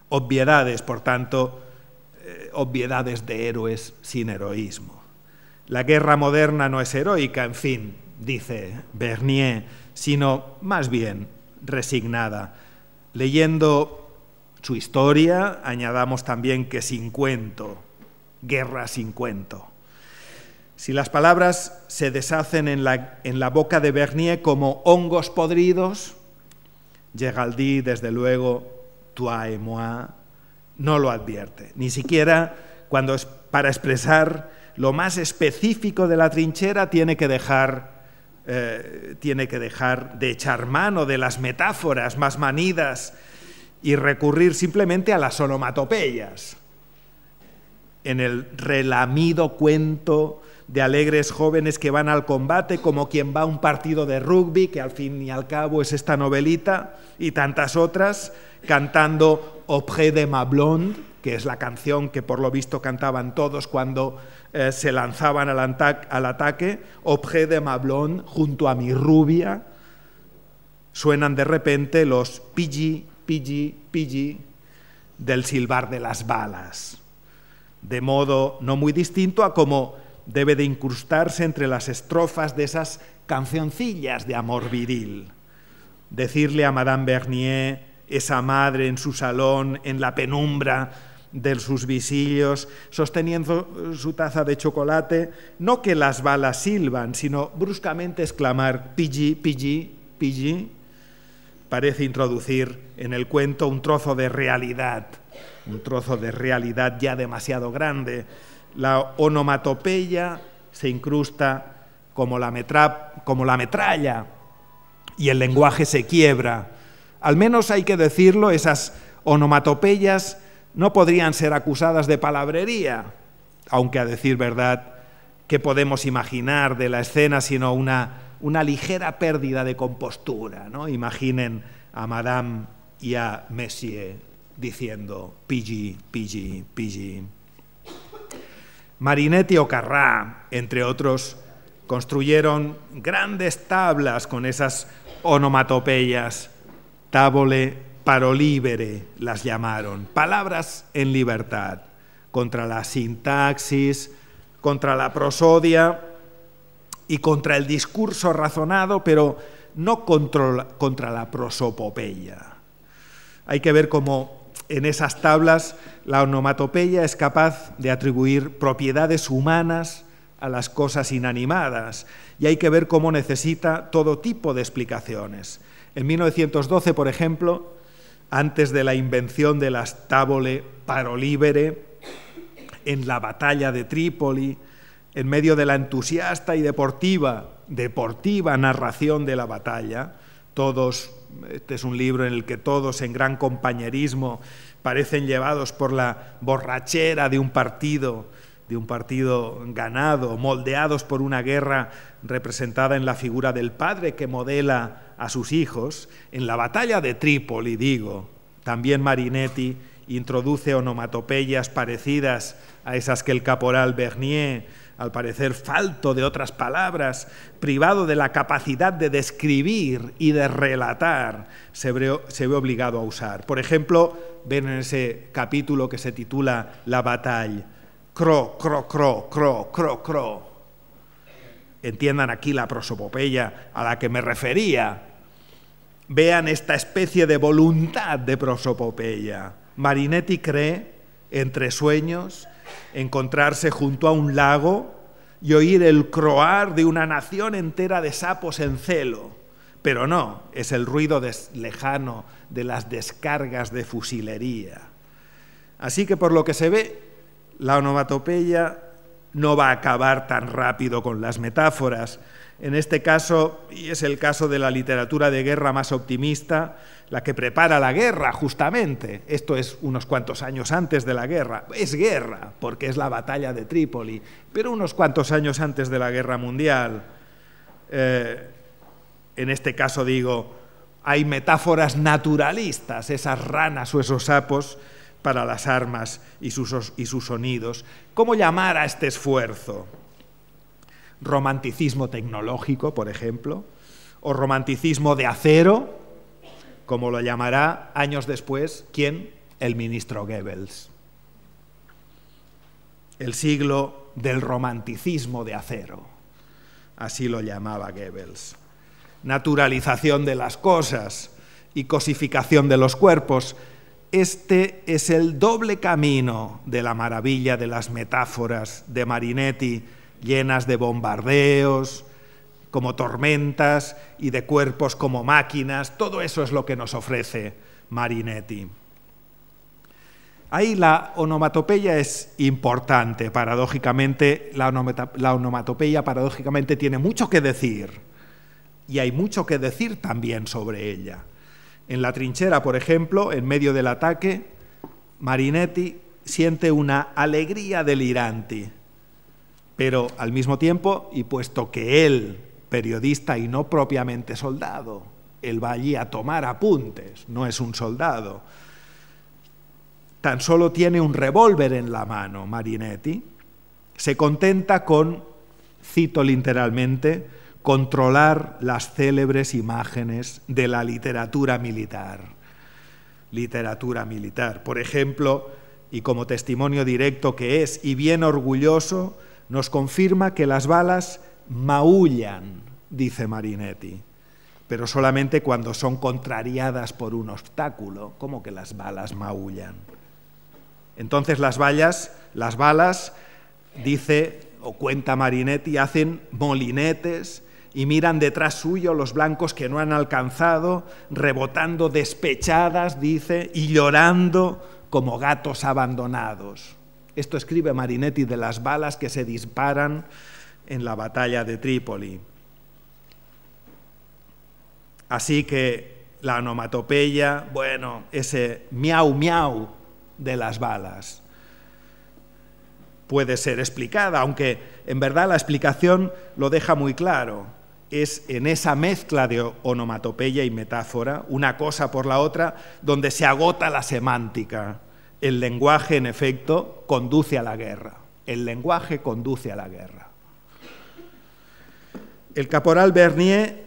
Obviedades, por tanto, obviedades de héroes sin heroísmo. La guerra moderna no es heroica, en fin, dice Bernier, sino más bien resignada. Leyendo su historia, añadamos también que sin cuento, guerra sin cuento. Si las palabras se deshacen en la boca de Bernier como hongos podridos, Géraldy, desde luego, toi et moi, no lo advierte, ni siquiera cuando es para expresar lo más específico de la trinchera tiene que dejar de echar mano de las metáforas más manidas y recurrir simplemente a las onomatopeyas. En el relamido cuento de alegres jóvenes que van al combate como quien va a un partido de rugby, que al fin y al cabo es esta novelita, y tantas otras, cantando Auprès de ma blonde, que es la canción que por lo visto cantaban todos cuando se lanzaban al ataque, Auprès de ma blonde, junto a mi rubia, suenan de repente los pigi, pigi, pigi del silbar de las balas, de modo no muy distinto a como debe de incrustarse entre las estrofas de esas cancioncillas de amor viril. Decirle a Madame Bernier, esa madre en su salón, en la penumbra de sus visillos, sosteniendo su taza de chocolate, no que las balas silban, sino bruscamente exclamar pigi, pigi, pigi, parece introducir en el cuento un trozo de realidad ya demasiado grande. La onomatopeya se incrusta como la metralla y el lenguaje se quiebra. Al menos hay que decirlo, esas onomatopeyas no podrían ser acusadas de palabrería, aunque a decir verdad, ¿qué podemos imaginar de la escena sino una ligera pérdida de compostura, ¿no? Imaginen a Madame y a Monsieur diciendo pigi, pigi, pigi. Marinetti o Carrà, entre otros, construyeron grandes tablas con esas onomatopeyas. Tavole parolibere las llamaron, palabras en libertad, contra la sintaxis, contra la prosodia y contra el discurso razonado, pero no contra la prosopopeya. Hay que ver cómo en esas tablas la onomatopeya es capaz de atribuir propiedades humanas a las cosas inanimadas y hay que ver cómo necesita todo tipo de explicaciones. En 1912, por ejemplo, antes de la invención de las tavole parolibere, en la batalla de Trípoli, en medio de la entusiasta y deportiva narración de la batalla, este es un libro en el que todos en gran compañerismo parecen llevados por la borrachera de un partido ganado, moldeados por una guerra representada en la figura del padre que modela a sus hijos. En la batalla de Trípoli, también Marinetti introduce onomatopeyas parecidas a esas que el caporal Bernier, al parecer falto de otras palabras, privado de la capacidad de describir y de relatar, se ve obligado a usar. Por ejemplo, ven en ese capítulo que se titula La Bataille, cro, cro, cro, cro, cro, cro. Entiendan aquí la prosopopeya a la que me refería. Vean esta especie de voluntad de prosopopeya. Marinetti cree, entre sueños, encontrarse junto a un lago y oír el croar de una nación entera de sapos en celo. Pero no, es el ruido lejano de las descargas de fusilería. Así que por lo que se ve, la onomatopeya no va a acabar tan rápido con las metáforas. En este caso, y es el caso de la literatura de guerra más optimista, la que prepara la guerra, justamente. Esto es unos cuantos años antes de la guerra. Es guerra, porque es la batalla de Trípoli, pero unos cuantos años antes de la guerra mundial. En este caso hay metáforas naturalistas, esas ranas o esos sapos para las armas y sus sonidos. ¿Cómo llamar a este esfuerzo? Romanticismo tecnológico, por ejemplo, o romanticismo de acero, como lo llamará años después, ¿quién? El ministro Goebbels. El siglo del romanticismo de acero, así lo llamaba Goebbels. Naturalización de las cosas y cosificación de los cuerpos. Este es el doble camino de la maravilla de las metáforas de Marinetti, llenas de bombardeos, como tormentas, y de cuerpos como máquinas. Todo eso es lo que nos ofrece Marinetti. Ahí la onomatopeya es importante, paradójicamente. La onomatopeya paradójicamente tiene mucho que decir, y hay mucho que decir también sobre ella. En la trinchera, por ejemplo, en medio del ataque, Marinetti siente una alegría delirante, pero al mismo tiempo, y puesto que él, periodista y no propiamente soldado, él va allí a tomar apuntes, no es un soldado, tan solo tiene un revólver en la mano, Marinetti, se contenta con, cito literalmente, controlar las célebres imágenes de la literatura militar. Literatura militar, por ejemplo, y como testimonio directo que es, y bien orgulloso, nos confirma que las balas maullan, dice Marinetti, pero solamente cuando son contrariadas por un obstáculo. ¿Cómo que las balas maullan? Entonces las balas, dice o cuenta Marinetti, hacen molinetes y miran detrás suyo los blancos que no han alcanzado, rebotando despechadas, dice, y llorando como gatos abandonados. Esto escribe Marinetti de las balas que se disparan en la batalla de Trípoli. Así que la onomatopeya, bueno, ese miau miau de las balas puede ser explicada, aunque en verdad la explicación lo deja muy claro. Es en esa mezcla de onomatopeya y metáfora, una cosa por la otra, donde se agota la semántica. El lenguaje, en efecto, conduce a la guerra. El lenguaje conduce a la guerra. El caporal Bernier,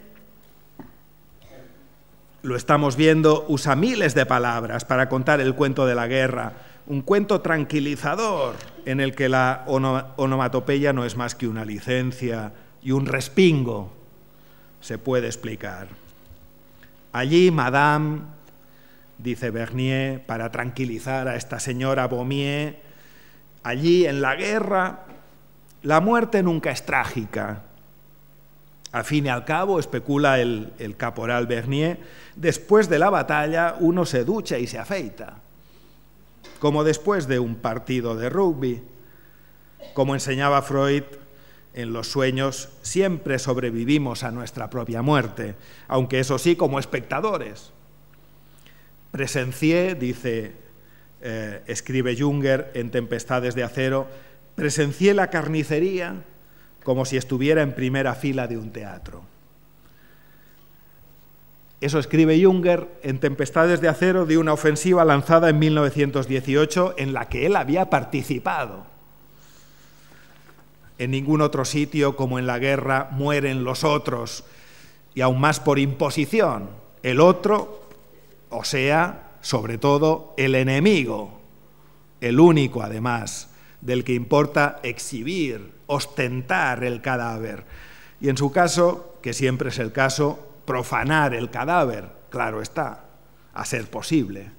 lo estamos viendo, usa miles de palabras para contar el cuento de la guerra, un cuento tranquilizador en el que la onomatopeya no es más que una licencia y un respingo, se puede explicar. Allí, Madame, dice Bernier, para tranquilizar a esta señora Beaumier, allí en la guerra, la muerte nunca es trágica. Al fin y al cabo, especula el caporal Bernier, después de la batalla uno se ducha y se afeita, como después de un partido de rugby. Como enseñaba Freud, en los sueños siempre sobrevivimos a nuestra propia muerte, aunque eso sí, como espectadores. Presencié, dice, escribe Junger en Tempestades de acero, presencié la carnicería como si estuviera en primera fila de un teatro. Eso escribe Junger en Tempestades de acero de una ofensiva lanzada en 1918 en la que él había participado. En ningún otro sitio, como en la guerra, mueren los otros, y aún más por imposición. El otro, o sea, sobre todo, el enemigo, el único, además, del que importa exhibir, ostentar el cadáver. Y en su caso, que siempre es el caso, profanar el cadáver, claro está, a ser posible.